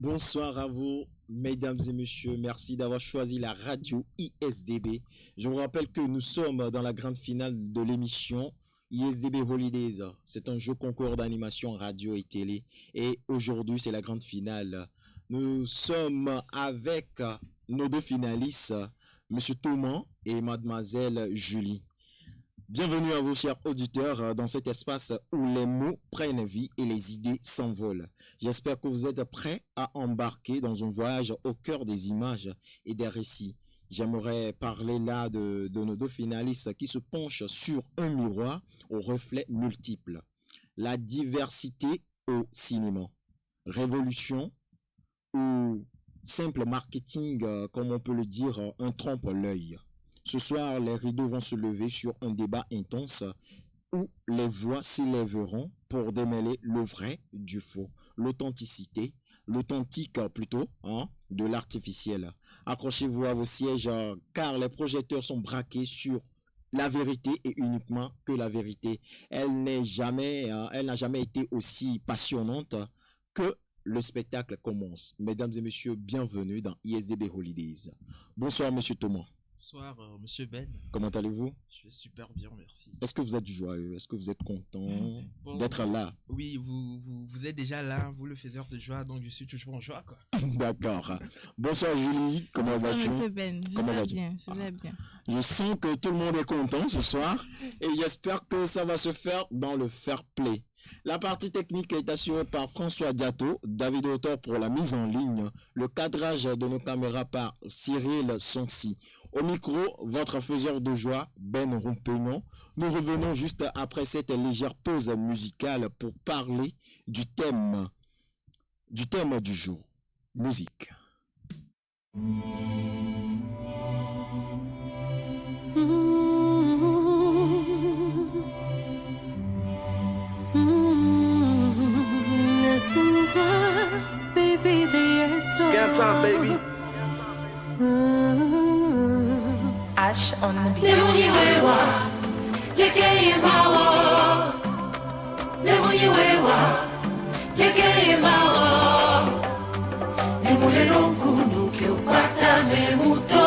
Bonsoir à vous, mesdames et messieurs. Merci d'avoir choisi la radio ISDB. Je vous rappelle que nous sommes dans la grande finale de l'émission ISDB Holidays. C'est un jeu concours d'animation radio et télé. Et aujourd'hui, c'est la grande finale. Nous sommes avec nos deux finalistes, Monsieur Thomas et Mademoiselle Julie. Bienvenue à vous, chers auditeurs, dans cet espace où les mots prennent vie et les idées s'envolent. J'espère que vous êtes prêts à embarquer dans un voyage au cœur des images et des récits. J'aimerais parler là de nos deux finalistes qui se penchent sur un miroir aux reflets multiples. La diversité au cinéma. Révolution ou simple marketing, comme on peut le dire, un trompe-l'œil. Ce soir, les rideaux vont se lever sur un débat intense où les voix s'élèveront pour démêler le vrai du faux, l'authenticité, l'authentique plutôt, de l'artificiel. Accrochez-vous à vos sièges car les projecteurs sont braqués sur la vérité et uniquement que la vérité. Elle n'a jamais été aussi passionnante que le spectacle commence. Mesdames et messieurs, bienvenue dans ISDB Holidays. Bonsoir, monsieur Thomas. Bonsoir, monsieur Ben. Comment allez-vous? Je vais super bien, merci. Est-ce que vous êtes joyeux? Est-ce que vous êtes content d'être là? Oui, vous êtes déjà là, vous le faiseur de joie, donc je suis toujours en joie, quoi. D'accord. Bonsoir Julie, comment vas-tu? Bonsoir monsieur Ben, je vais bien. Je sens que tout le monde est content ce soir et j'espère que ça va se faire dans le fair play. La partie technique est assurée par François Diato, David Autor pour la mise en ligne, le cadrage de nos caméras par Cyril Sonsi. Au micro, votre faiseur de joie, Ben Rompignon. Nous revenons juste après cette légère pause musicale pour parler du thème du jour. Musique. Scam time, baby. Ash on the beat. Lemuniwewa, lekeye mawo. Lemuniwewa, lekeye mawo. Lemule lonkunu kiupata memuto.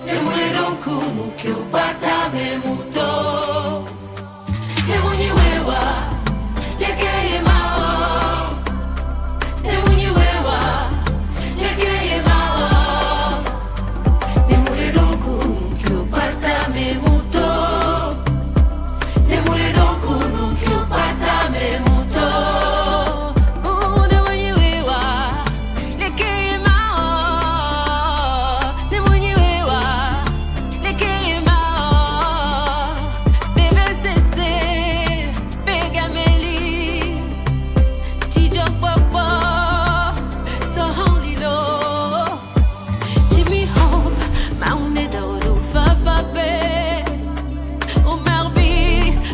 Lemule lonkunu kiupata memuto. Lemuniwewa, lekeye mawo. Lemuniwewa, lekeye mawo. Lemule lonkunu kiupata memuto. Lemule lonkunu kiupata memuto. Lemuniwewa, lekeye mawo. Lemuniwewa, lekeye mawo. Bébé Cécé, Bégameli, Tijo Popo, Tohon Lilo, Jimmy Hope, Maoune Daoudou Fafape, Omar B,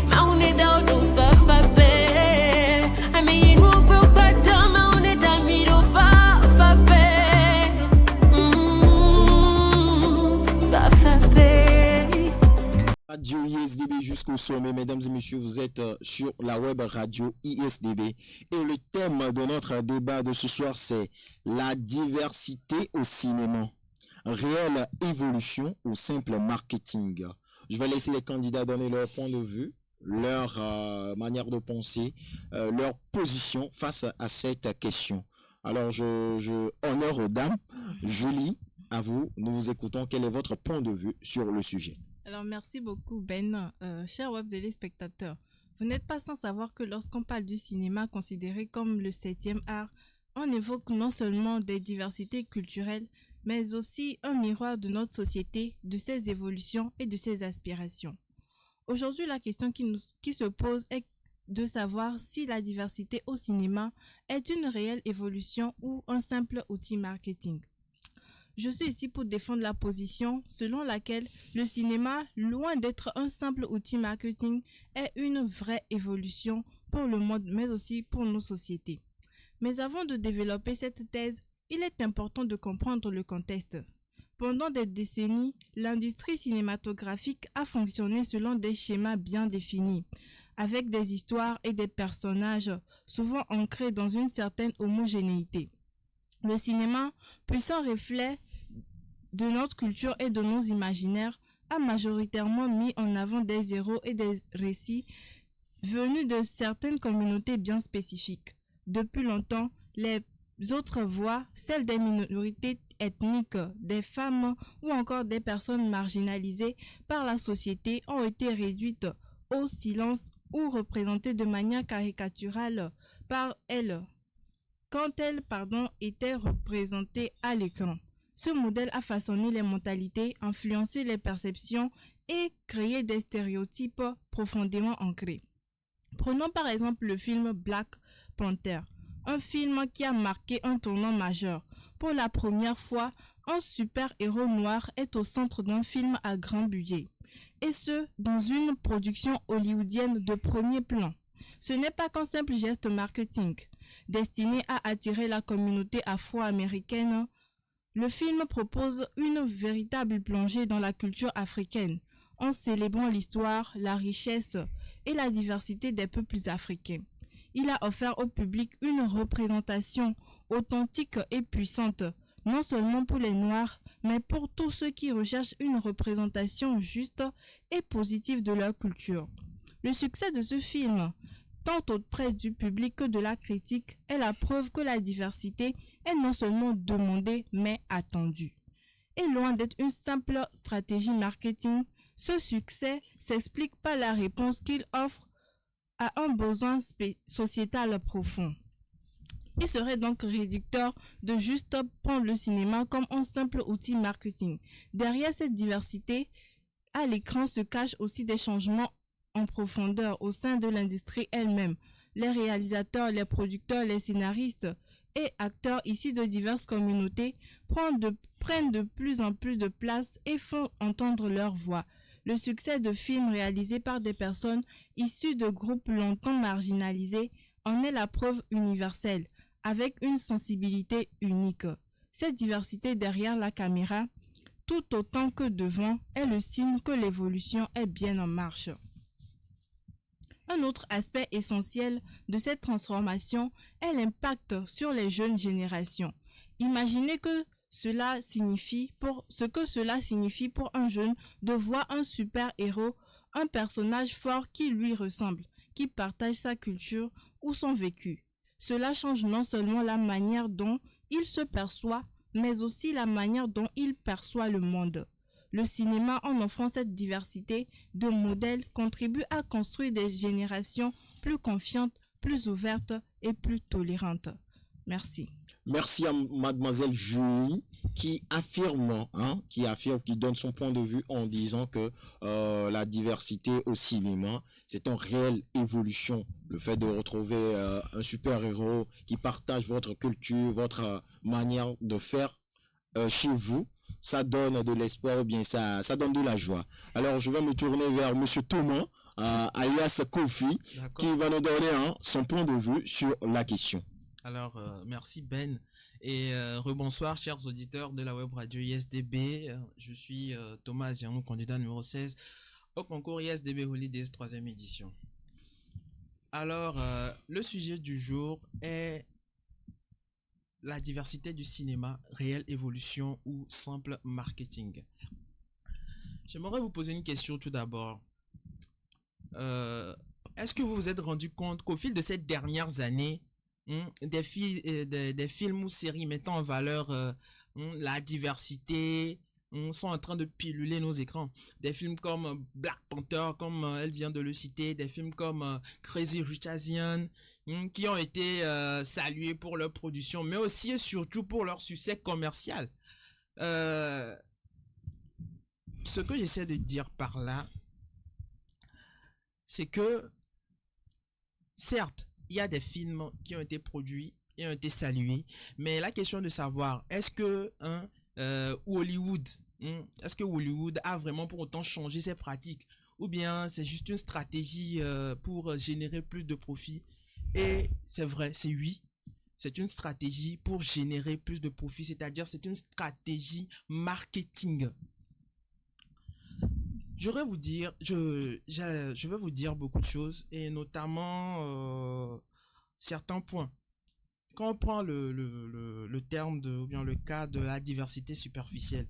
Maoune Daoudou Fafape, Ami Nwoko Pata, Maoune Damido Fafape, Fafape. Radio ISDB jusqu'au sommet, mesdames et messieurs, vous êtes sur la web radio ISDB et le thème de notre débat de ce soir c'est la diversité au cinéma, réelle évolution ou simple marketing. Je vais laisser les candidats donner leur point de vue, leur manière de penser, leur position face à cette question. Alors je honneur aux dames. Julie, à vous, nous vous écoutons. Quel est votre point de vue sur le sujet? Alors merci beaucoup Ben, cher web téléspectateurs. Vous n'êtes pas sans savoir que lorsqu'on parle du cinéma considéré comme le 7e art, on évoque non seulement des diversités culturelles, mais aussi un miroir de notre société, de ses évolutions et de ses aspirations. Aujourd'hui, la question qui se pose est de savoir si la diversité au cinéma est une réelle évolution ou un simple outil marketing. Je suis ici pour défendre la position selon laquelle le cinéma, loin d'être un simple outil marketing, est une vraie évolution pour le monde, mais aussi pour nos sociétés. Mais avant de développer cette thèse, il est important de comprendre le contexte. Pendant des décennies, l'industrie cinématographique a fonctionné selon des schémas bien définis, avec des histoires et des personnages souvent ancrés dans une certaine homogénéité. Le cinéma, puissant reflet de notre culture et de nos imaginaires, a majoritairement mis en avant des héros et des récits venus de certaines communautés bien spécifiques. Depuis longtemps, les autres voix, celles des minorités ethniques, des femmes ou encore des personnes marginalisées par la société ont été réduites au silence ou représentées de manière caricaturale par elles, quand elles étaient représentées à l'écran. Ce modèle a façonné les mentalités, influencé les perceptions et créé des stéréotypes profondément ancrés. Prenons par exemple le film Black Panther, un film qui a marqué un tournant majeur. Pour la première fois, un super-héros noir est au centre d'un film à grand budget, et ce, dans une production hollywoodienne de premier plan. Ce n'est pas qu'un simple geste marketing, destiné à attirer la communauté afro-américaine. Le film propose une véritable plongée dans la culture africaine, en célébrant l'histoire, la richesse et la diversité des peuples africains. Il a offert au public une représentation authentique et puissante, non seulement pour les Noirs, mais pour tous ceux qui recherchent une représentation juste et positive de leur culture. Le succès de ce film, tant auprès du public que de la critique, est la preuve que la diversité est non seulement demandée, mais attendue. Et loin d'être une simple stratégie marketing, ce succès s'explique par la réponse qu'il offre à un besoin sociétal profond. Il serait donc réducteur de juste prendre le cinéma comme un simple outil marketing. Derrière cette diversité, à l'écran se cachent aussi des changements en profondeur au sein de l'industrie elle-même. Les réalisateurs, les producteurs, les scénaristes et acteurs issus de diverses communautés prennent de plus en plus de place et font entendre leur voix. Le succès de films réalisés par des personnes issues de groupes longtemps marginalisés en est la preuve universelle, avec une sensibilité unique. Cette diversité derrière la caméra, tout autant que devant, est le signe que l'évolution est bien en marche. Un autre aspect essentiel de cette transformation est l'impact sur les jeunes générations. Imaginez ce que cela signifie pour un jeune de voir un super-héros, un personnage fort qui lui ressemble, qui partage sa culture ou son vécu. Cela change non seulement la manière dont il se perçoit, mais aussi la manière dont il perçoit le monde. Le cinéma, en offrant cette diversité de modèles, contribue à construire des générations plus confiantes, plus ouvertes et plus tolérantes. Merci. Merci à mademoiselle Julie qui qui donne son point de vue en disant que la diversité au cinéma, c'est une réelle évolution. Le fait de retrouver un super-héros qui partage votre culture, votre manière de faire chez vous, ça donne de l'espoir ou bien ça donne de la joie. Alors je vais me tourner vers monsieur Thomas, alias Kofi, qui va nous donner son point de vue sur la question. Alors, merci Ben et rebonsoir chers auditeurs de la web radio ISDB. Je suis Thomas Azianou, candidat numéro 16 au concours ISDB Holidays 3e édition. Alors, le sujet du jour est la diversité du cinéma, réelle évolution ou simple marketing. J'aimerais vous poser une question tout d'abord. Est-ce que vous vous êtes rendu compte qu'au fil de ces dernières années, des films ou séries mettant en valeur la diversité sont en train de piluler nos écrans. Des films comme Black Panther, comme elle vient de le citer, des films comme Crazy Rich Asian, qui ont été salués pour leur production, mais aussi et surtout pour leur succès commercial. Ce que j'essaie de dire par là, c'est que, certes, il y a des films qui ont été produits et ont été salués, mais la question de savoir, est-ce que Hollywood a vraiment pour autant changé ses pratiques, ou bien c'est juste une stratégie pour générer plus de profit? Et c'est vrai, c'est une stratégie pour générer plus de profit, c'est-à-dire c'est une stratégie marketing. je vais vous dire beaucoup de choses et notamment certains points. Quand on prend le terme ou bien le cas de la diversité superficielle,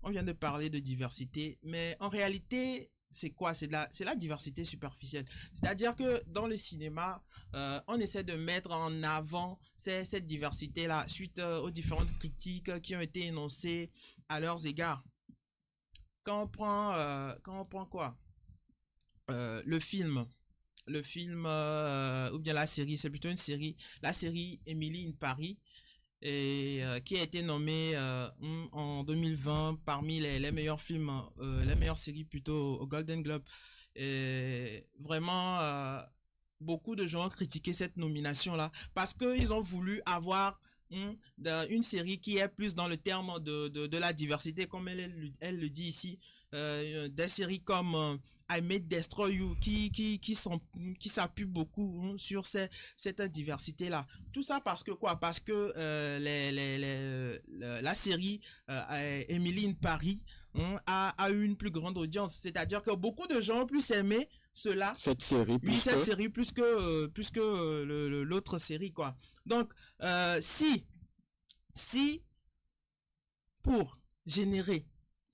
on vient de parler de diversité, mais en réalité, c'est quoi? C'est la diversité superficielle. C'est-à-dire que dans le cinéma, on essaie de mettre en avant cette diversité-là suite aux différentes critiques qui ont été énoncées à leurs égards. Quand on prend quoi? Le film ou bien la série, c'est plutôt une série, la série Emily in Paris, et qui a été nommée en 2020 parmi les meilleurs films, les meilleures séries plutôt au Golden Globe. Et vraiment, beaucoup de gens ont critiqué cette nomination-là parce qu'ils ont voulu avoir une série qui est plus dans le terme de la diversité, comme elle le dit ici. Des séries comme I May Destroy You qui s'appuient beaucoup sur cette diversité là. Tout ça parce que quoi? Parce que la série Emily in Paris a eu une plus grande audience, c'est-à-dire que beaucoup de gens ont plus aimé cela, Cette série, cette série plus que l'autre série quoi. Donc si pour générer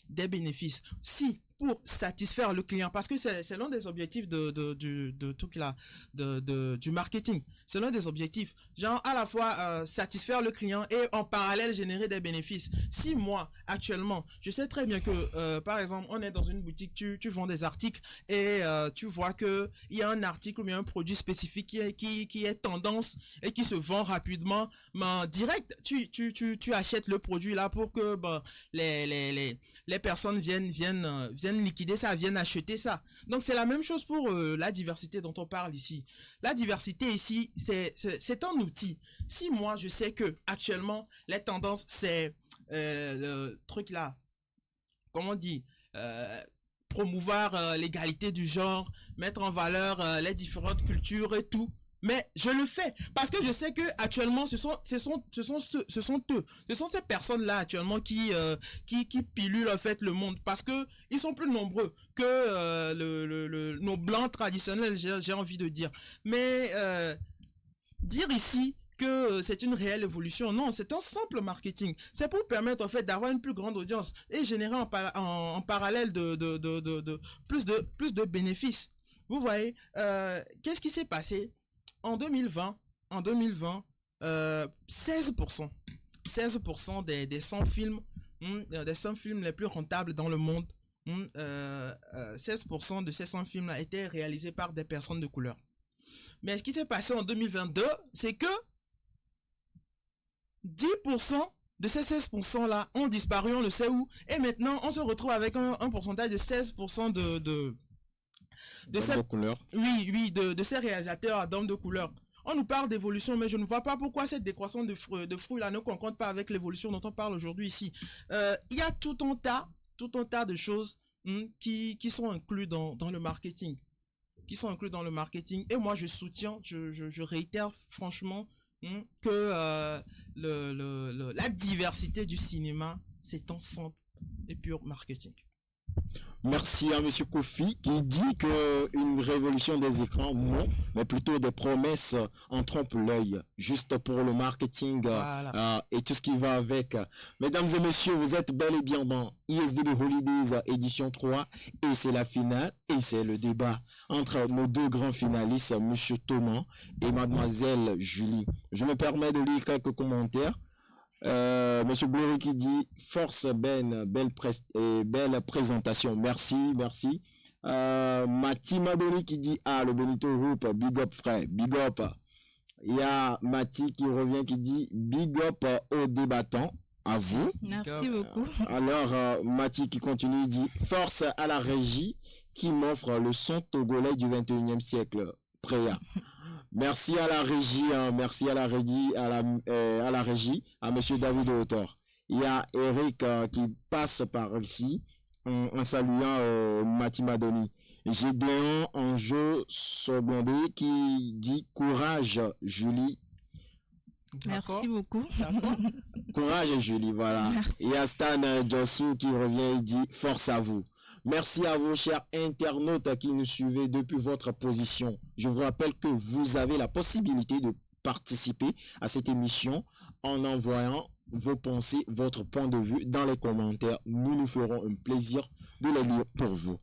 des bénéfices, si pour satisfaire le client, parce que c'est l'un des objectifs de tout là, du marketing. C'est l'un des objectifs. Genre, à la fois satisfaire le client et en parallèle générer des bénéfices. Si moi, actuellement, je sais très bien que, par exemple, on est dans une boutique, tu vends des articles et tu vois que il y a un article ou bien un produit spécifique qui est tendance et qui se vend rapidement, mais direct, tu achètes le produit là pour que les personnes viennent liquider ça, viennent acheter ça. Donc c'est la même chose pour la diversité dont on parle ici. La diversité ici, c'est un outil. Si moi je sais que actuellement les tendances c'est le truc là, comment on dit, promouvoir l'égalité du genre, mettre en valeur les différentes cultures et tout. Mais je le fais parce que je sais que actuellement ce sont ces personnes-là actuellement qui pilulent en fait le monde parce que ils sont plus nombreux que nos blancs traditionnels, j'ai envie de dire. Mais dire ici que c'est une réelle évolution, non, c'est un simple marketing. C'est pour permettre en fait d'avoir une plus grande audience et générer en parallèle de plus de bénéfices. Vous voyez, qu'est-ce qui s'est passé? En 2020, 16% des 100 films, des 100 films les plus rentables dans le monde, 16% de ces 100 films-là étaient réalisés par des personnes de couleur. Mais ce qui s'est passé en 2022, c'est que 10% de ces 16%-là ont disparu, on ne sait où, et maintenant on se retrouve avec un pourcentage de 16% de ces réalisateurs d'hommes de couleur. On nous parle d'évolution, mais je ne vois pas pourquoi cette décroissance de fruits là ne concorde pas avec l'évolution dont on parle aujourd'hui ici. Il y a tout un tas de choses qui sont inclus dans le marketing. Et moi je soutiens, je réitère franchement que la diversité du cinéma, c'est un simple et pur marketing. Merci à Monsieur Kofi qui dit que une révolution des écrans, non, mais plutôt des promesses en trompe l'œil, juste pour le marketing et tout ce qui va avec. Mesdames et messieurs, vous êtes bel et bien dans ISDB Holidays édition 3 et c'est la finale et c'est le débat entre nos deux grands finalistes, Monsieur Thomas et Mademoiselle Julie. Je me permets de lire quelques commentaires. Monsieur Bleury qui dit force Ben, belle présentation, merci. Mati Madoni qui dit le Benito Group, big up frère, big up. Il y a Mati qui revient qui dit big up aux débattants, à vous. Merci beaucoup. Alors Mati qui continue, il dit force à la régie qui m'offre le son togolais du 21e siècle, Préa. Merci à la régie, à Monsieur David de Hauteur. Il y a Eric qui passe par ici en saluant Mati Madoni. Gédéon Anjo Sobondé qui dit courage Julie. Merci beaucoup. Courage Julie, voilà. Merci. Il y a Stan Jossou qui revient, il dit force à vous. Merci à vous, chers internautes qui nous suivez depuis votre position. Je vous rappelle que vous avez la possibilité de participer à cette émission en envoyant vos pensées, votre point de vue dans les commentaires. Nous nous ferons un plaisir de les lire pour vous.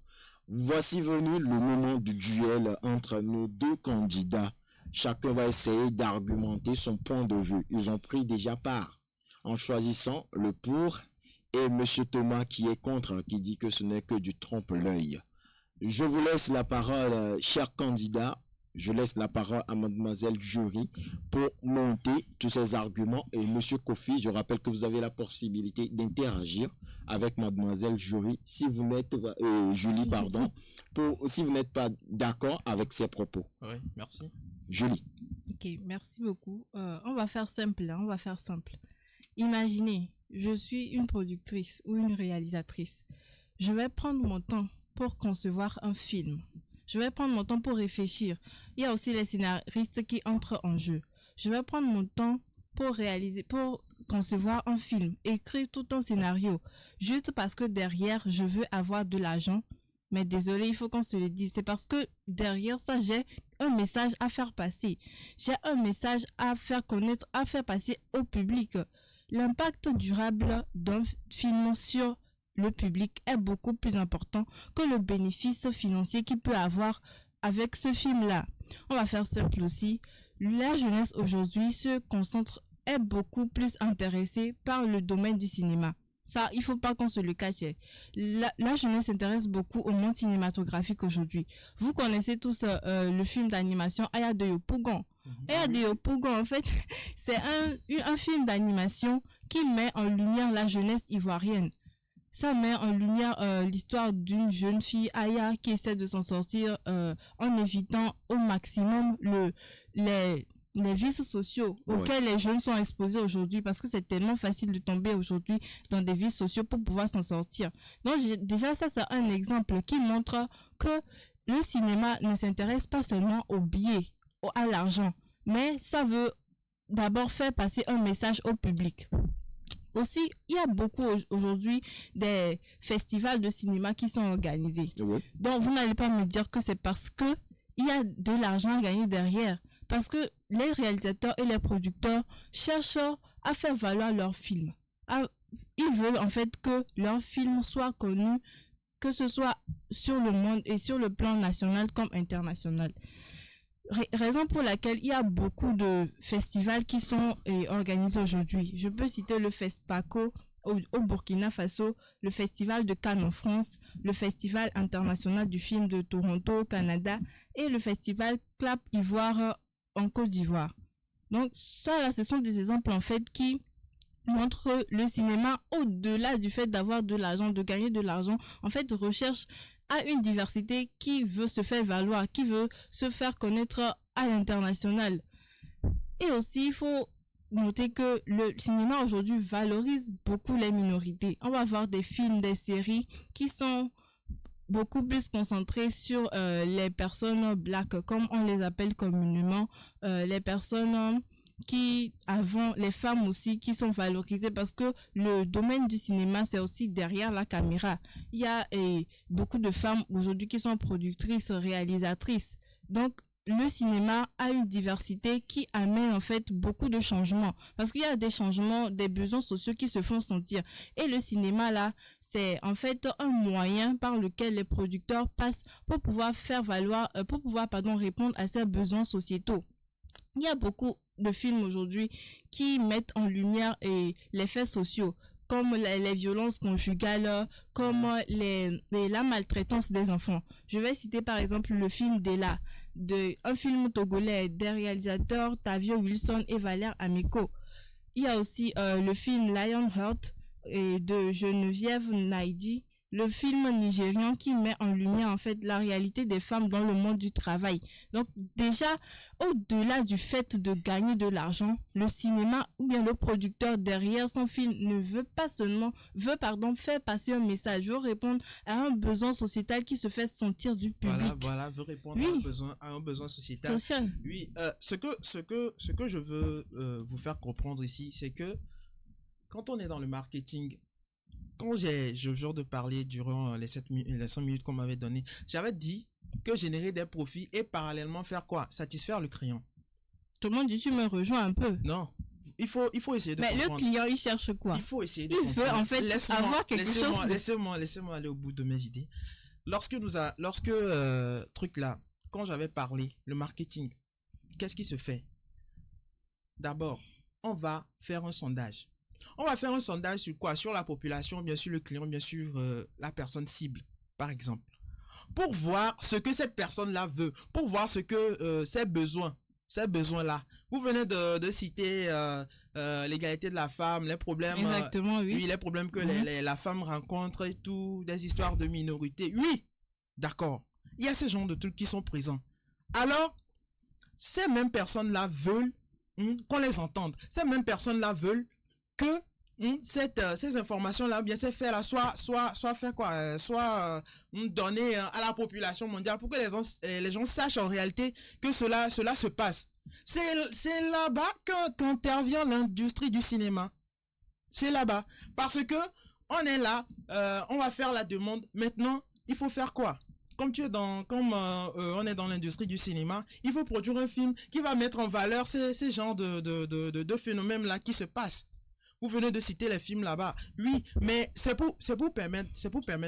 Voici venu le moment du duel entre nos deux candidats. Chacun va essayer d'argumenter son point de vue. Ils ont pris déjà part en choisissant le pour et Monsieur Thomas qui est contre, qui dit que ce n'est que du trompe-l'œil. Je vous laisse la parole, chers candidats. Je laisse la parole à mademoiselle Jury pour monter tous ces arguments. Et monsieur Kofi, je rappelle que vous avez la possibilité d'interagir avec mademoiselle Jury si vous n'êtes Julie, pardon, si vous n'êtes pas d'accord avec ses propos. Oui, merci. Julie. Ok, merci beaucoup. On va faire simple, hein, on va faire simple. Imaginez, je suis une productrice ou une réalisatrice. Je vais prendre mon temps pour concevoir un film. Je vais prendre mon temps pour réfléchir. Il y a aussi les scénaristes qui entrent en jeu. Je vais prendre mon temps pour concevoir un film, écrire tout un scénario, juste parce que derrière, je veux avoir de l'argent. Mais désolé, il faut qu'on se le dise. C'est parce que derrière ça, j'ai un message à faire passer. J'ai un message à faire connaître, à faire passer au public. L'impact durable d'un film sur le public est beaucoup plus important que le bénéfice financier qu'il peut avoir avec ce film-là. On va faire simple aussi. La jeunesse aujourd'hui est beaucoup plus intéressée par le domaine du cinéma. Ça, il faut pas qu'on se le cache. La jeunesse s'intéresse beaucoup au monde cinématographique aujourd'hui. Vous connaissez tous le film d'animation Aya de Yopougon. Aya de Yopougon, en fait, c'est un film d'animation qui met en lumière la jeunesse ivoirienne. Ça met en lumière l'histoire d'une jeune fille, Aya, qui essaie de s'en sortir en évitant au maximum les vices sociaux auxquels les jeunes sont exposés aujourd'hui, parce que c'est tellement facile de tomber aujourd'hui dans des vices sociaux pour pouvoir s'en sortir. Donc déjà ça c'est un exemple qui montre que le cinéma ne s'intéresse pas seulement au billet, à l'argent, mais ça veut d'abord faire passer un message au public. Aussi, il y a beaucoup aujourd'hui des festivals de cinéma qui sont organisés. Oui. Donc, vous n'allez pas me dire que c'est parce que il y a de l'argent à gagner derrière. Parce que les réalisateurs et les producteurs cherchent à faire valoir leurs films. Ils veulent en fait que leurs films soient connus, que ce soit sur le monde et sur le plan national comme international. Raison pour laquelle il y a beaucoup de festivals qui sont organisés aujourd'hui. Je peux citer le Festpaco au Burkina Faso, le Festival de Cannes en France, le Festival international du film de Toronto au Canada et le Festival Clap Ivoire en Côte d'Ivoire. Donc ça là, ce sont des exemples en fait qui montrent le cinéma au-delà du fait d'avoir de l'argent, de gagner de l'argent, en fait recherche à une diversité qui veut se faire valoir, qui veut se faire connaître à l'international. Et aussi, il faut noter que le cinéma aujourd'hui valorise beaucoup les minorités. On va voir des films, des séries qui sont beaucoup plus concentrés sur les personnes black, comme on les appelle communément, les personnes qui avant les femmes aussi qui sont valorisées, parce que le domaine du cinéma c'est aussi derrière la caméra. Il y a beaucoup de femmes aujourd'hui qui sont productrices, réalisatrices. Donc le cinéma a une diversité qui amène en fait beaucoup de changements, parce qu'il y a des changements, des besoins sociaux qui se font sentir, et le cinéma là c'est en fait un moyen par lequel les producteurs passent pour pouvoir faire valoir répondre à ces besoins sociétaux. Il y a beaucoup de films aujourd'hui qui mettent en lumière les faits sociaux, comme les violences conjugales, comme la maltraitance des enfants. Je vais citer par exemple le film Della, un film togolais des réalisateurs Tavio Wilson et Valère Amico. Il y a aussi le film Lionheart de Geneviève Naidi, le film nigérian qui met en lumière en fait la réalité des femmes dans le monde du travail. Donc déjà, au-delà du fait de gagner de l'argent, le cinéma ou bien le producteur derrière son film ne veut faire passer un message, veut répondre à un besoin sociétal qui se fait sentir du public. Voilà, veut répondre à un besoin sociétal. Social. Oui, ce que je veux vous faire comprendre ici, c'est que quand on est dans le marketing, quand je viens de parler durant les 5 minutes qu'on m'avait donné, j'avais dit que générer des profits et parallèlement faire quoi? Satisfaire le client. Tout le monde dit tu me rejoins un peu. Non, il faut essayer de Mais comprendre. le client, il cherche quoi? Il faut essayer de Il veut comprendre. en fait avoir quelque chose. Laissez-moi aller au bout de mes idées. Truc là, quand j'avais parlé, le marketing, qu'est-ce qui se fait? D'abord, on va faire un sondage. On va faire un sondage sur quoi? Sur la population, bien sûr le client, bien sûr la personne cible, par exemple. Pour voir ce que cette personne-là veut, pour voir ce que ses besoins-là. Vous venez de citer l'égalité de la femme, les problèmes. Exactement, oui. Oui, les problèmes que la femme rencontre et tout, des histoires de minorité. Oui, d'accord. Il y a ces genres de trucs qui sont présents. Alors, ces mêmes personnes-là veulent qu'on les entende. Ces mêmes personnes-là veulent que ces informations-là, bien ces faits-là, soit fait quoi, donné à la population mondiale pour que les gens sachent en réalité que cela se passe. C'est là-bas qu'intervient l'industrie du cinéma. C'est là-bas. Parce que on est là, on va faire la demande. Maintenant, il faut faire quoi? Comme on est dans l'industrie du cinéma, il faut produire un film qui va mettre en valeur ces genres de phénomènes-là qui se passent. Vous venez de citer les films là-bas. Oui, mais c'est pour permettre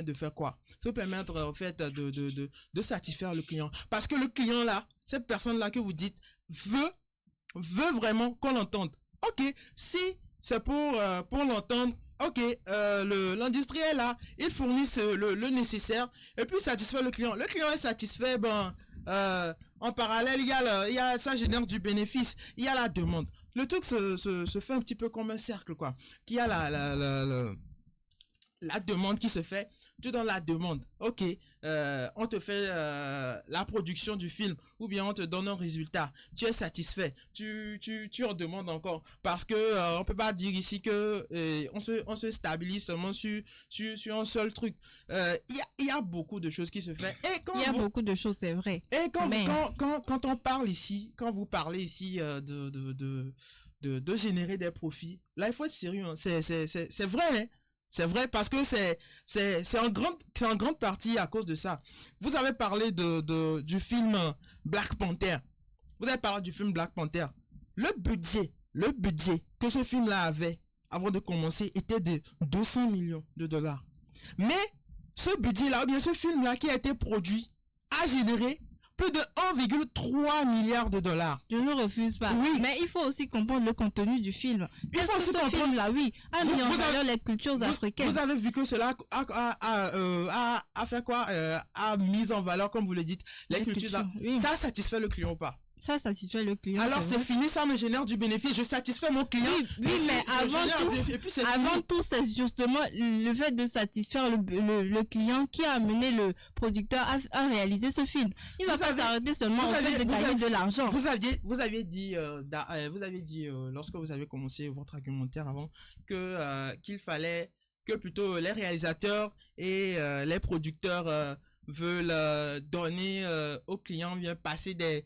de faire quoi? C'est pour permettre en fait de satisfaire le client. Parce que le client là, cette personne-là que vous dites, veut vraiment qu'on l'entende. Ok, si c'est pour l'entendre, ok, l'industrie est là, ils fournissent le nécessaire et puis satisfait le client. Le client est satisfait, en parallèle, ça génère du bénéfice, il y a la demande. Le truc se fait un petit peu comme un cercle, quoi. Qu'il y a la demande qui se fait, tu donnes la demande, ok, on te fait la production du film, ou bien on te donne un résultat, tu es satisfait, tu en demandes encore, parce que on peut pas dire ici que on se stabilise seulement sur un seul truc. Il y a beaucoup de choses qui se font. Il y a beaucoup de choses, c'est vrai. Et quand on parle ici, quand vous parlez ici de générer des profits, là il faut être sérieux, hein. C'est vrai, hein. C'est vrai parce que c'est en grande partie à cause de ça. Vous avez parlé du film Black Panther. Vous avez parlé du film Black Panther. Le budget que ce film-là avait avant de commencer était de 200 millions de dollars. Mais ce budget-là, ou bien ce film-là qui a été produit, a généré plus de 1,3 milliard de dollars. Je ne refuse pas. Oui. Mais il faut aussi comprendre le contenu du film. Qu'est-ce que ce film-là, oui, a mis en valeur les cultures africaines. Vous avez vu que cela a fait quoi? A mis en valeur, comme vous le dites, les cultures. Oui. Ça satisfait le client ou pas? Ça satisfait le client. Alors c'est fini, ça me génère du bénéfice, je satisfais mon client. Oui, mais avant tout, c'est justement le fait de satisfaire le client qui a amené le producteur à réaliser ce film. Il ne va pas s'arrêter seulement au fait de gagner de l'argent. Vous aviez dit lorsque vous avez commencé votre argumentaire avant qu'il fallait que plutôt les réalisateurs et les producteurs veulent donner aux clients, bien passer des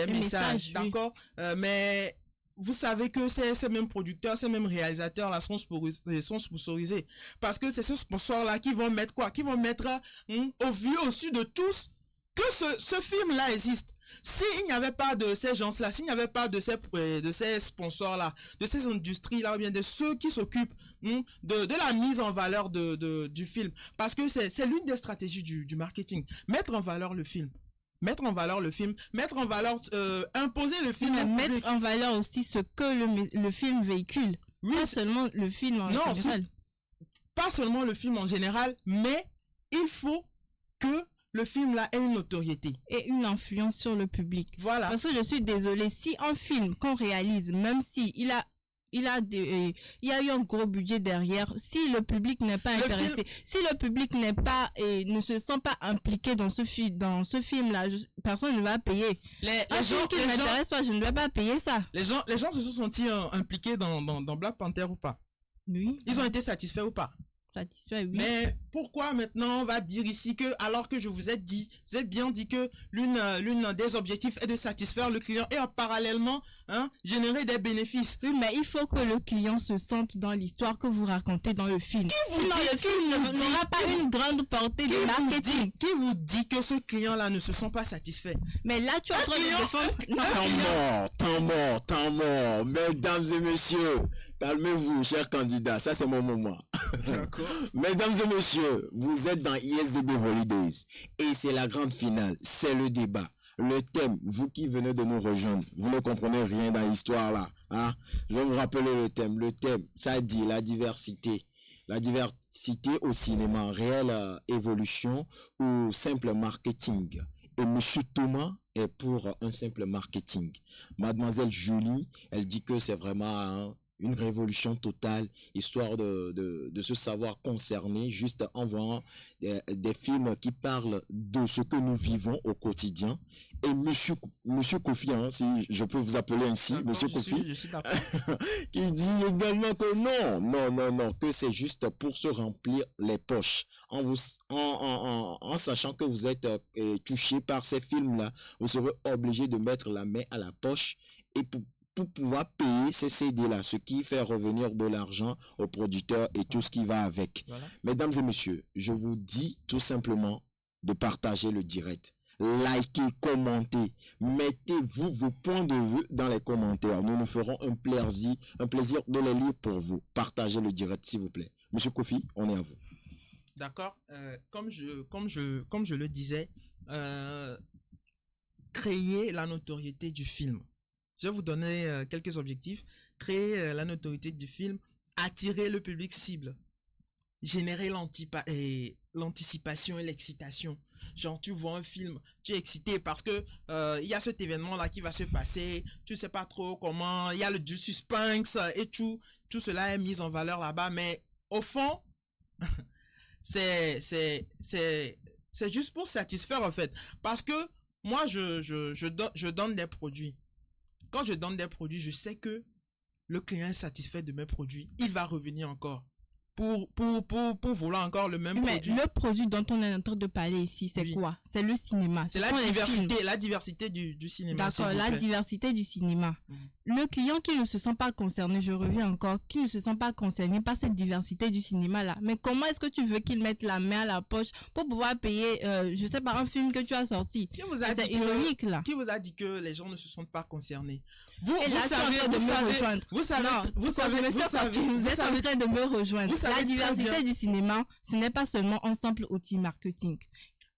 messages, d'accord, oui. Mais vous savez que ces mêmes producteurs, ces mêmes réalisateurs là sont sponsorisés parce que c'est ces sponsors là qui vont mettre quoi, qui vont mettre au vu au su de tous que ce film là existe. S'il n'y avait pas de ces gens là, s'il n'y avait pas de ces sponsors là, de ces industries là, ou bien de ceux qui s'occupent de la mise en valeur du film, parce que c'est l'une des stratégies du marketing, mettre en valeur le film, imposer le film, mais mettre en valeur aussi ce que le film véhicule. Oui, pas seulement le film en général. Pas seulement le film en général, mais il faut que le film là ait une notoriété et une influence sur le public. Voilà. Parce que je suis désolée, si un film qu'on réalise, même si il y a eu un gros budget derrière, si le public n'est pas intéressé, si le public n'est pas et ne se sent pas impliqué dans ce film là, personne ne va payer. Les gens qui ne m'intéressent pas, je ne vais pas payer ça. Les gens se sont sentis impliqués dans Black Panther ou pas? Oui. Ils ont été satisfaits ou pas? Satisfait, oui. Mais pourquoi maintenant on va dire ici que, alors que je vous ai bien dit que l'une des objectifs est de satisfaire le client et parallèlement, générer des bénéfices. Oui, mais il faut que le client se sente dans l'histoire que vous racontez dans le film. Sinon, le film n'aura pas une grande portée de marketing. Qui vous dit que ce client-là ne se sent pas satisfait? Mais là, tu es en train de défendre... Temps mort. Mesdames et messieurs, calmez-vous, chers candidats. Ça, c'est mon moment. D'accord. Mesdames et messieurs, vous êtes dans ISDB Holidays et c'est la grande finale, c'est le débat. Le thème, vous qui venez de nous rejoindre, vous ne comprenez rien dans l'histoire là. Je vais vous rappeler le thème. Le thème, ça dit la diversité. La diversité au cinéma, réelle évolution ou simple marketing. Et Monsieur Thomas est pour un simple marketing. Mademoiselle Julie, elle dit que c'est vraiment une révolution totale, histoire de se savoir concerné juste en voyant des films qui parlent de ce que nous vivons au quotidien. Et Monsieur Kofi, si je peux vous appeler ainsi, Monsieur Kofi, Je suis d'accord. qui dit également que non, que c'est juste pour se remplir les poches. En sachant que vous êtes touché par ces films-là, vous serez obligé de mettre la main à la poche et pour pouvoir payer ces CD-là, ce qui fait revenir de l'argent aux producteurs et tout ce qui va avec. Voilà. Mesdames et messieurs, je vous dis tout simplement de partager le direct. Likez, commentez, mettez-vous vos points de vue dans les commentaires. Nous nous ferons un plaisir de les lire pour vous. Partagez le direct, s'il vous plaît. Monsieur Kofi, on est à vous. D'accord. Comme je le disais, créer la notoriété du film. Je vais vous donner quelques objectifs. Créer la notoriété du film, attirer le public cible, générer l'anticipation et l'excitation. Genre, tu vois un film, tu es excité parce que il y a cet événement-là qui va se passer, tu sais pas trop comment, il y a du suspense et tout cela est mis en valeur là-bas, mais au fond, c'est juste pour satisfaire en fait. Parce que moi, je donne des produits. Quand je donne des produits, je sais que le client est satisfait de mes produits. Il va revenir encore pour vouloir encore le même Mais produit. le produit dont on est en train de parler ici, c'est Oui. quoi? C'est le cinéma. C'est Ce la sont les films. diversité du cinéma. s'il D'accord, vous la plaît. diversité du cinéma. Mhm. Le client qui ne se sent pas concerné, je reviens encore, qui ne se sent pas concerné par cette diversité du cinéma-là. Mais comment est-ce que tu veux qu'il mette la main à la poche pour pouvoir payer, je sais pas, un film que tu as sorti? Qui vous a C'est dit ironique, là. Qui vous a dit que les gens ne se sentent pas concernés? Vous, Et là, tu es en train de me rejoindre. Vous savez, Non, vous savez, monsieur Kofi, vous êtes en train de me rejoindre. vous savez La très diversité bien. du cinéma, ce n'est pas seulement un simple outil marketing.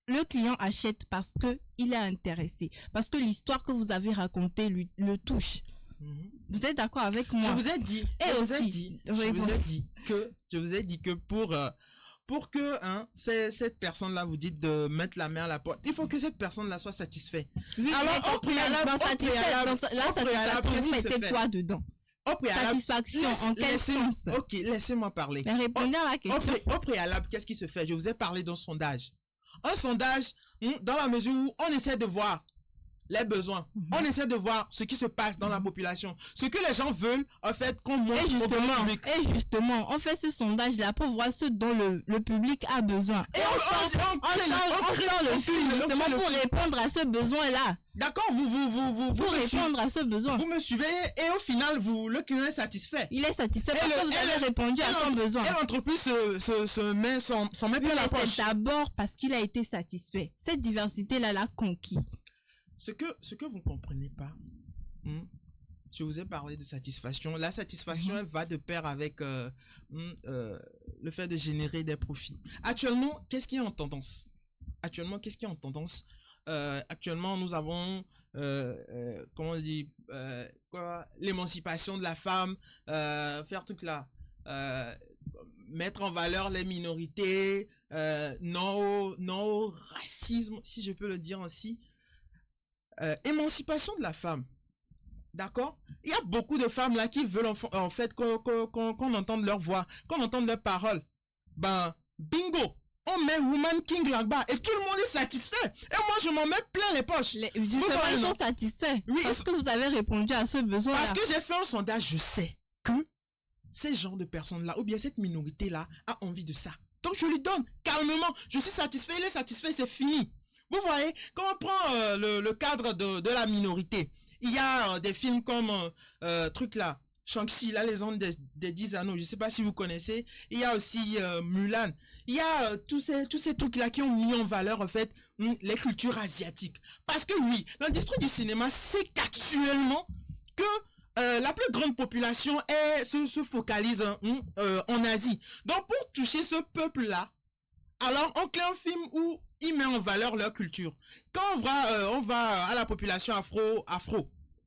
Le client achète parce que il est intéressé, parce que l'histoire que vous avez racontée le touche. Mhm. Vous êtes d'accord avec moi? Je vous ai dit, Et je vous ai aussi, dit, oui, je vous bon. ai dit que pour que cette personne-là vous dit de mettre la main à la porte, il faut que cette personne-là soit satisfaite. Oui, Alors, mais au préalable, la satisfaction, qu'est-ce vous qui se mettez fait? quoi dedans? Au préalable, Satisfaction, en quel sens? Ok, laissez-moi parler. Mais répondez à la question. Au préalable, qu'est-ce qui se fait? Je vous ai parlé d'un sondage. Un sondage, dans la mesure où on essaie de voir les besoins. On essaie de voir ce qui se passe dans la population. Ce que les gens veulent, en fait, qu'on montre au grand public. Et justement, on fait ce sondage-là pour voir ce dont le public a besoin. Et on sort le film justement pour répondre à ce besoin-là. D'accord, vous Pour me suivez. répondre à ce besoin. Vous me suivez et au final, le client est satisfait. Il est satisfait parce que vous et avez répondu à son besoin. Et l'entreprise s'en met Oui, plein la mais poche. c'est d'abord parce qu'il a été satisfait. Cette diversité-là l'a conquis. Ce que vous ne comprenez pas, je vous ai parlé de satisfaction. La satisfaction, elle va de pair avec le fait de générer des profits. Actuellement, qu'est-ce qui est en tendance? Actuellement, nous avons, comment on dit, l'émancipation de la femme, faire tout là, mettre en valeur les minorités, non au racisme, si je peux le dire ainsi. Émancipation de la femme. D'accord? Il y a beaucoup de femmes là qui veulent en fait qu'on entende leur voix, qu'on entende leurs paroles. Ben, bingo! On met Woman King là-bas et tout le monde est satisfait. Et moi, je m'en mets plein les poches. Justement, ils sont satisfaits. Oui, parce que vous avez répondu à ce besoin-là. Parce que j'ai fait un sondage, je sais que ces genres de personnes-là, ou bien cette minorité-là, a envie de ça. Donc je lui donne calmement. Je suis satisfait, il est satisfait, c'est fini. Vous voyez, quand on prend le cadre de la minorité, il y a des films comme truc là, Shang-Chi, la légende des 10 anneaux, je sais pas si vous connaissez. Il y a aussi Mulan. Il y a tous ces trucs-là qui ont mis en valeur, en fait, les cultures asiatiques. Parce que oui, l'industrie du cinéma sait qu'actuellement, que la plus grande population se focalise en Asie. Donc, pour toucher ce peuple-là, alors on crée un film où il met en valeur leur culture. Quand on va à la population afro,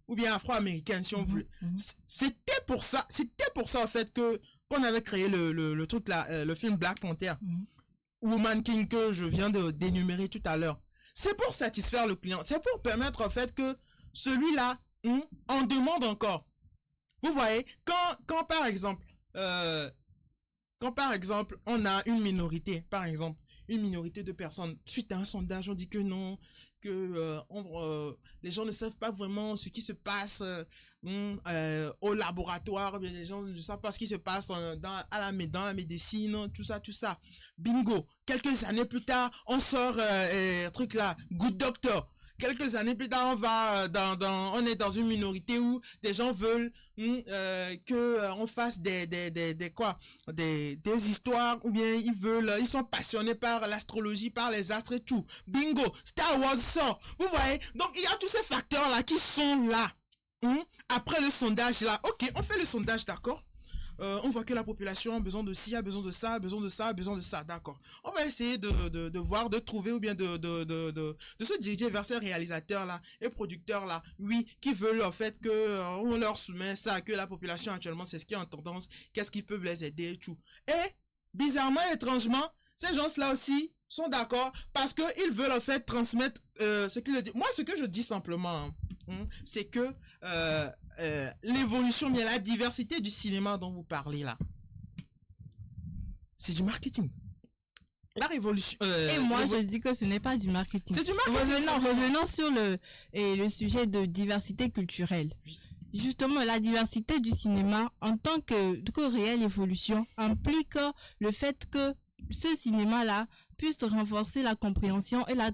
ou bien afro-américaine, si on veut. C'était pour ça, en fait, que on avait créé le truc là, le film Black Panther, Woman King, que je viens d'énumérer tout à l'heure. C'est pour satisfaire le client. C'est pour permettre, en fait, que celui-là en demande encore. Vous voyez, quand par exemple, on a une minorité, par exemple, une minorité de personnes, suite à un sondage, on dit que non, que les gens ne savent pas vraiment ce qui se passe au laboratoire, bien, les gens ne savent pas ce qui se passe dans la médecine, tout ça. Bingo. Quelques années plus tard, on sort truc là, Good Doctor. Quelques années plus tard, on est dans une minorité où des gens veulent que on fasse des histoires, ou bien ils sont passionnés par l'astrologie, par les astres et tout. Bingo, Star Wars sort. Vous voyez? Donc il y a tous ces facteurs là qui sont là. Après le sondage là, ok, on fait le sondage, d'accord? On voit que la population a besoin de ci, a besoin de ça, a besoin de ça, a besoin de ça, d'accord. On va essayer de voir, de trouver, ou bien de se diriger vers ces réalisateurs-là et producteurs-là, oui, qui veulent en fait que on leur soumet ça, que la population actuellement, c'est ce qui est en tendance, qu'est-ce qui peut les aider et tout. Et, bizarrement, étrangement, ces gens-là aussi sont d'accord parce qu'ils veulent en fait transmettre ce qu'ils disent. Moi, ce que je dis simplement, c'est que l'évolution, bien la diversité du cinéma dont vous parlez là, c'est du marketing. La révolution. Et moi, je dis que ce n'est pas du marketing. C'est du marketing. Revenons sur le sujet de diversité culturelle. Oui. Justement, la diversité du cinéma en tant que réelle évolution implique le fait que ce cinéma-là puisse renforcer la compréhension et la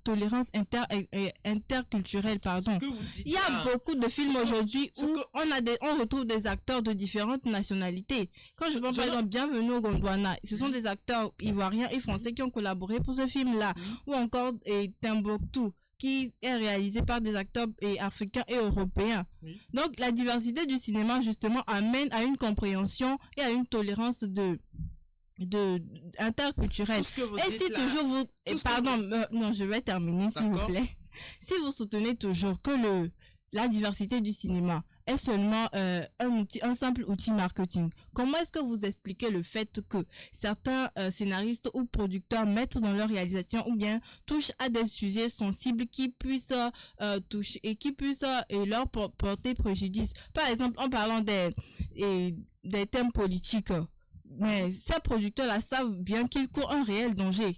tolérance interculturelle, pardon. Il y a beaucoup de films aujourd'hui où on retrouve des acteurs de différentes nationalités. Quand je prends par exemple Bienvenue au Gondwana, ce sont des acteurs ivoiriens et français qui ont collaboré pour ce film-là. Ou encore Timbuktu, qui est réalisé par des acteurs africains et européens. Oui. Donc la diversité du cinéma justement amène à une compréhension et à une tolérance interculturelle. Et si là, toujours vous non, je vais terminer s'il vous plaît. Si vous soutenez toujours que la diversité du cinéma est seulement un simple outil marketing, comment est-ce que vous expliquez le fait que certains scénaristes ou producteurs mettent dans leur réalisation ou bien touchent à des sujets sensibles qui puissent toucher et qui puissent leur porter préjudice? Par exemple, en parlant des thèmes politiques, mais ces producteurs-là savent bien qu'ils courent un réel danger.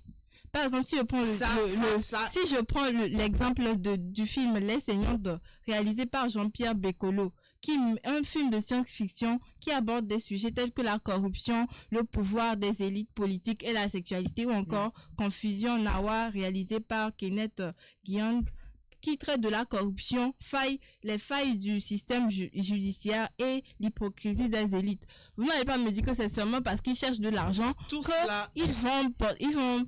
Par exemple, si je prends l'exemple du film Les Seigneurs réalisé par Jean-Pierre Bécolo, qui est un film de science-fiction qui aborde des sujets tels que la corruption, le pouvoir des élites politiques et la sexualité, ou encore Confusion Nawa réalisé par Kenneth Gyang, qui traite de la corruption, les failles du système judiciaire et l'hypocrisie des élites. Vous n'allez pas me dire que c'est seulement parce qu'ils cherchent de l'argent qu'ils vont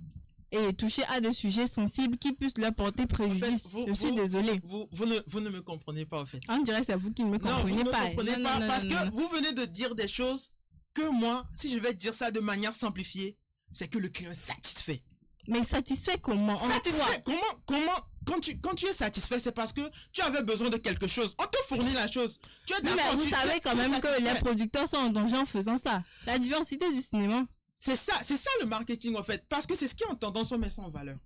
toucher à des sujets sensibles qui puissent leur porter préjudice. En fait, je suis désolée. Vous ne me comprenez pas, en fait. On dirait que c'est vous qui ne me comprenez pas. Non, vous ne me comprenez pas parce que vous venez de dire des choses que moi, si je vais dire ça de manière simplifiée, c'est que le client est satisfait. Mais satisfait comment? Satisfait comment? Quand tu es satisfait, c'est parce que tu avais besoin de quelque chose. On te fournit la chose. Tu es d'accord. Mais vous savez quand même que les producteurs sont en danger en faisant ça. La diversité du cinéma. C'est ça le marketing en fait. Parce que c'est ce qui est en tendance, on met ça en valeur.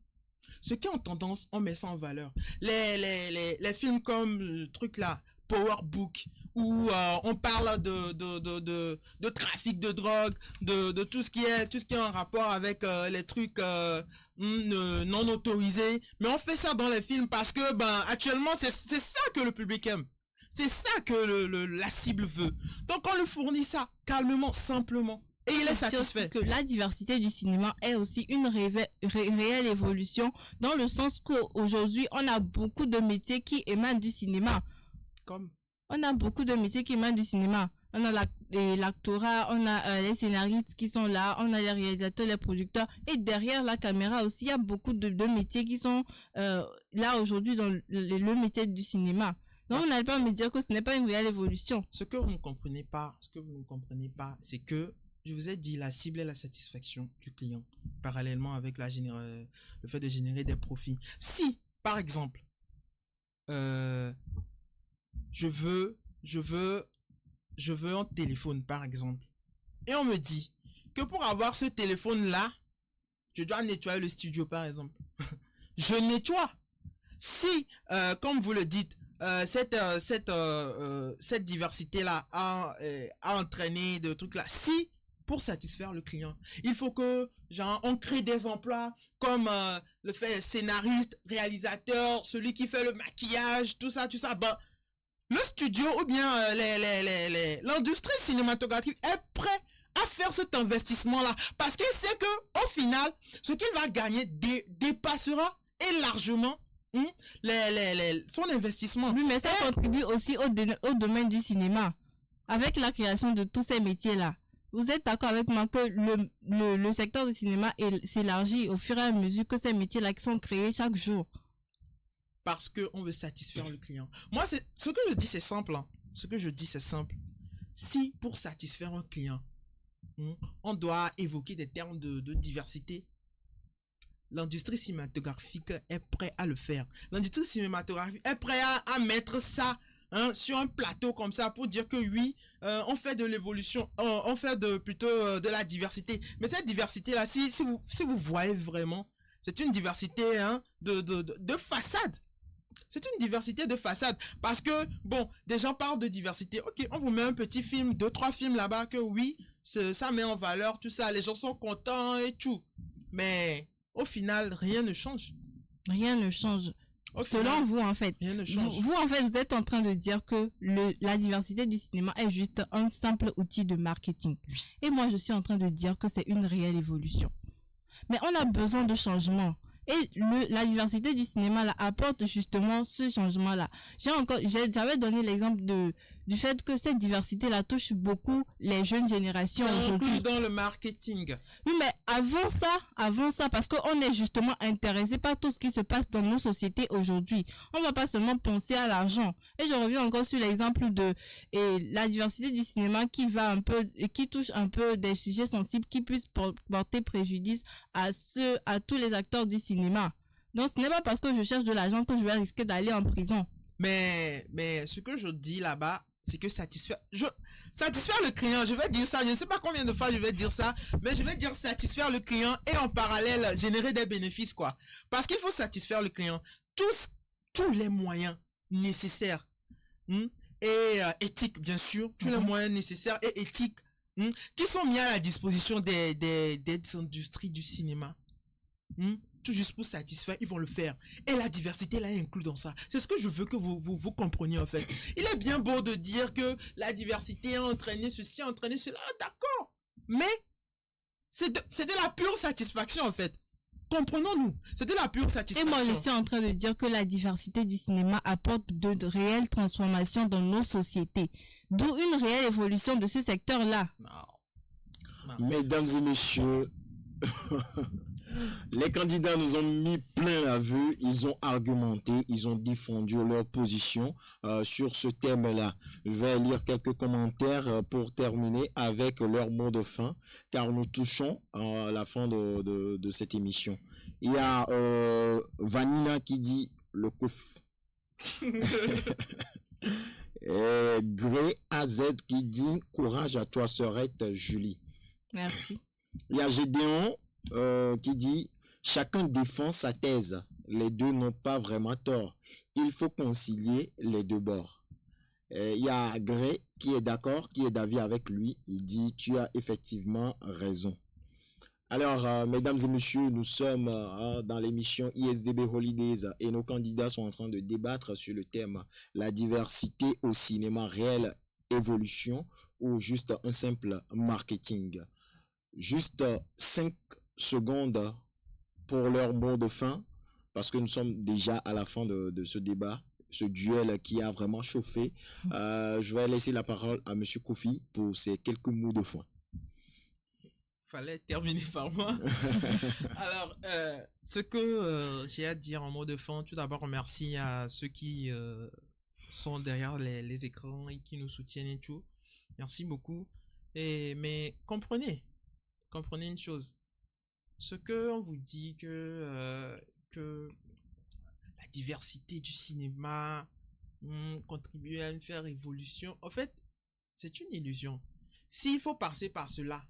Ce qui est en tendance, on met ça en valeur. Les films comme le truc là, Power Book, où on parle de trafic de drogue, de tout ce qui est en rapport avec les trucs non autorisés. Mais on fait ça dans les films parce que actuellement c'est ça que le public aime. C'est ça que la cible veut. Donc on lui fournit ça calmement, simplement. Et il est satisfait. Que la diversité du cinéma est aussi une réelle évolution, dans le sens qu'aujourd'hui, on a beaucoup de métiers qui émanent du cinéma. On a beaucoup de métiers qui émanent du cinéma. On a l'actorat, on a les scénaristes qui sont là, on a les réalisateurs, les producteurs. Et derrière la caméra aussi, il y a beaucoup de métiers qui sont là aujourd'hui dans le métier du cinéma. Donc, on n'allait pas me dire que ce n'est pas une réelle évolution. Ce que vous ne comprenez pas, c'est que je vous ai dit la cible est la satisfaction du client, parallèlement avec le fait de générer des profits. Si, par exemple, je veux un téléphone, par exemple, et on me dit que pour avoir ce téléphone-là, je dois nettoyer le studio, par exemple. Je nettoie. Si, comme vous le dites, cette diversité-là a entraîné de trucs là, si, pour satisfaire le client, il faut que, genre, on crée des emplois comme le fait scénariste, réalisateur, celui qui fait le maquillage, tout ça, ben, le studio ou bien l'industrie cinématographique est prêt à faire cet investissement-là parce qu'il sait que au final, ce qu'il va gagner dépassera et largement son investissement. Oui, mais ça contribue aussi au domaine du cinéma. Avec la création de tous ces métiers-là, vous êtes d'accord avec moi que le secteur du cinéma s'élargit au fur et à mesure que ces métiers-là qui sont créés chaque jour? Parce qu'on veut satisfaire le client. Moi, ce que je dis, c'est simple. Hein. Ce que je dis, c'est simple. Si, pour satisfaire un client, on doit évoquer des termes de diversité, l'industrie cinématographique est prête à le faire. L'industrie cinématographique est prête à mettre ça sur un plateau comme ça pour dire que oui, on fait de l'évolution, on fait plutôt de la diversité. Mais cette diversité-là, si vous voyez vraiment, c'est une diversité de façade. C'est une diversité de façade. Parce que, bon, des gens parlent de diversité. Ok, on vous met un petit film, 2-3 films là-bas que oui, ça met en valeur, tout ça. Les gens sont contents et tout. Mais au final, rien ne change. Rien ne change. Selon vous, en fait. Rien ne change. Vous, en fait, vous êtes en train de dire que la diversité du cinéma est juste un simple outil de marketing. Et moi, je suis en train de dire que c'est une réelle évolution. Mais on a besoin de changement. Et la diversité du cinéma là apporte justement ce changement là. J'avais donné l'exemple du fait que cette diversité là touche beaucoup les jeunes générations aujourd'hui. C'est dans le marketing. Oui, mais avant ça, parce qu'on est justement intéressé par tout ce qui se passe dans nos sociétés aujourd'hui. On va pas seulement penser à l'argent. Et je reviens encore sur l'exemple de la diversité du cinéma qui touche un peu des sujets sensibles qui puissent porter préjudice à tous les acteurs du cinéma. Donc ce n'est pas parce que je cherche de l'argent que je vais risquer d'aller en prison. Mais ce que je dis là-bas, c'est que satisfaire le client, je vais dire ça, je ne sais pas combien de fois je vais dire ça, mais je vais dire satisfaire le client et en parallèle générer des bénéfices, quoi. Parce qu'il faut satisfaire le client. Tous les moyens nécessaires et éthiques, bien sûr, tous les moyens nécessaires et éthiques qui sont mis à la disposition des industries du cinéma. Tout juste pour satisfaire, ils vont le faire. Et la diversité là est inclue dans ça. C'est ce que je veux que vous compreniez en fait. Il est bien beau de dire que la diversité a entraîné ceci, a entraîné cela, d'accord. Mais c'est de la pure satisfaction en fait. Comprenons-nous, c'est de la pure satisfaction. Et moi je suis en train de dire que la diversité du cinéma apporte de réelles transformations dans nos sociétés. D'où une réelle évolution de ce secteur là. Non. Mesdames et messieurs, les candidats nous ont mis plein la vue, ils ont argumenté, ils ont défendu leur position sur ce thème-là. Je vais lire quelques commentaires pour terminer avec leur mot de fin, car nous touchons à la fin de cette émission. Il y a Vanina qui dit le couf. Et Grey AZ qui dit courage à toi, sœurette Julie. Merci. Il y a Gédéon qui dit chacun défend sa thèse, les deux n'ont pas vraiment tort, il faut concilier les deux bords. Il y a Grey qui est d'accord, qui est d'avis avec lui, il dit tu as effectivement raison. Alors, mesdames et messieurs, nous sommes dans l'émission ISDB Holidays et nos candidats sont en train de débattre sur le thème la diversité au cinéma réel, évolution ou juste un simple marketing. Juste 5 secondes pour leur mot de fin parce que nous sommes déjà à la fin de ce débat, ce duel qui a vraiment chauffé. Je vais laisser la parole à Monsieur Kofi pour ses quelques mots de fin. Fallait terminer par moi. Alors, ce que j'ai à dire en mot de fin, tout d'abord, merci à ceux qui sont derrière les écrans et qui nous soutiennent et tout. Merci beaucoup. Mais comprenez une chose. Ce que on vous dit que la diversité du cinéma contribue à faire évolution, en fait, c'est une illusion. S'il faut passer par cela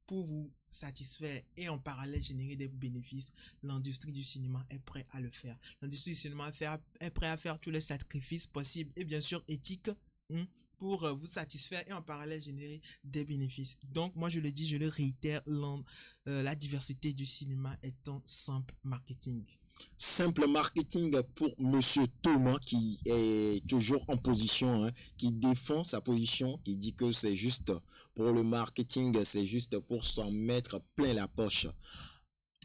pour vous satisfaire et en parallèle générer des bénéfices, l'industrie du cinéma est prête à le faire. L'industrie du cinéma est prête à faire tous les sacrifices possibles et bien sûr éthiques pour vous satisfaire et en parallèle générer des bénéfices. Donc moi je le dis, je le réitère, la diversité du cinéma est un simple marketing. Simple marketing pour Monsieur Thomas qui est toujours en position, qui défend sa position, qui dit que c'est juste pour le marketing, c'est juste pour s'en mettre plein la poche.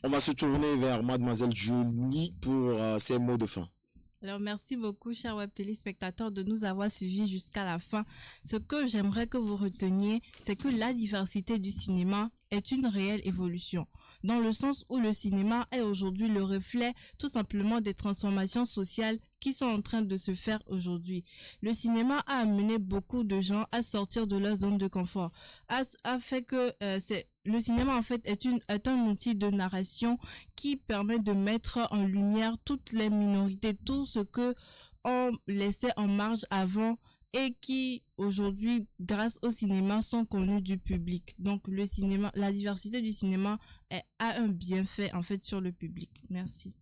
On va se tourner vers Mademoiselle Julie pour ses mots de fin. Alors, merci beaucoup, chers web téléspectateurs, de nous avoir suivis jusqu'à la fin. Ce que j'aimerais que vous reteniez, c'est que la diversité du cinéma est une réelle évolution, dans le sens où le cinéma est aujourd'hui le reflet tout simplement des transformations sociales qui sont en train de se faire aujourd'hui. Le cinéma a amené beaucoup de gens à sortir de leur zone de confort, a fait que le cinéma en fait est un outil de narration qui permet de mettre en lumière toutes les minorités, tout ce que on laissait en marge avant et qui aujourd'hui, grâce au cinéma, sont connus du public. Donc le cinéma, la diversité du cinéma a un bienfait en fait sur le public. Merci.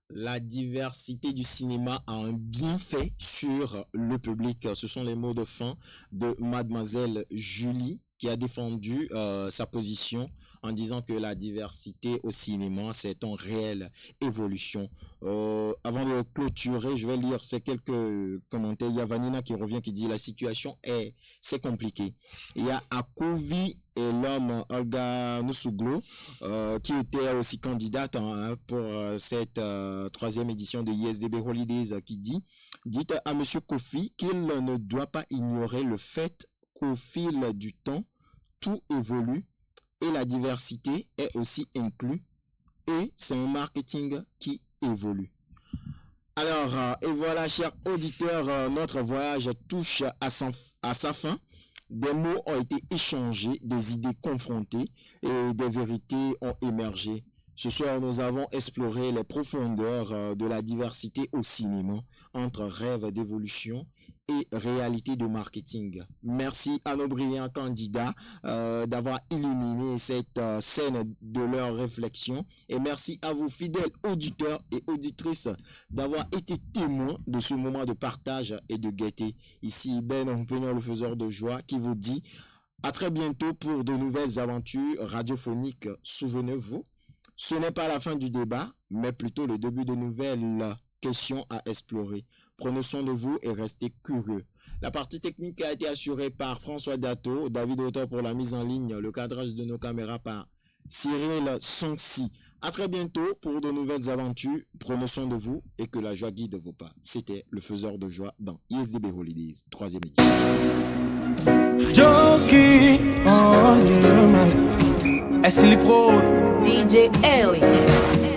La diversité du cinéma a un bienfait sur le public. Ce sont les mots de fin de Mademoiselle Julie qui a défendu sa position en disant que la diversité au cinéma, c'est en réelle évolution. Avant de clôturer, je vais lire ces quelques commentaires. Il y a Vanina qui revient, qui dit la situation c'est compliqué. Il y a Akovi et l'homme Olga Nusuglo qui était aussi candidate pour cette troisième édition de ISDB Holidays qui dit « Dites à Monsieur Kofi qu'il ne doit pas ignorer le fait qu'au fil du temps, tout évolue et la diversité est aussi inclue et c'est un marketing qui évolue. » Alors, et voilà, chers auditeurs, notre voyage touche à sa fin. Des mots ont été échangés, des idées confrontées et des vérités ont émergé. Ce soir, nous avons exploré les profondeurs de la diversité au cinéma, entre rêve d'évolution et réalité de marketing. Merci à nos brillants candidats d'avoir illuminé cette scène de leur réflexion et merci à vous, fidèles auditeurs et auditrices, d'avoir été témoins de ce moment de partage et de gaieté. Ici Ben Ompignon, le faiseur de joie, qui vous dit à très bientôt pour de nouvelles aventures radiophoniques. Souvenez-vous, ce n'est pas la fin du débat, mais plutôt le début de nouvelles questions à explorer. Prenez soin de vous et restez curieux. La partie technique a été assurée par François Dato, David Autor pour la mise en ligne, le cadrage de nos caméras par Cyril Sonsi. À très bientôt pour de nouvelles aventures. Prenez soin de vous et que la joie guide vos pas. C'était le faiseur de joie dans ISDB Holidays, 3e édition. Jockey, oh yeah, man. Ashley Pro, DJ Ellis.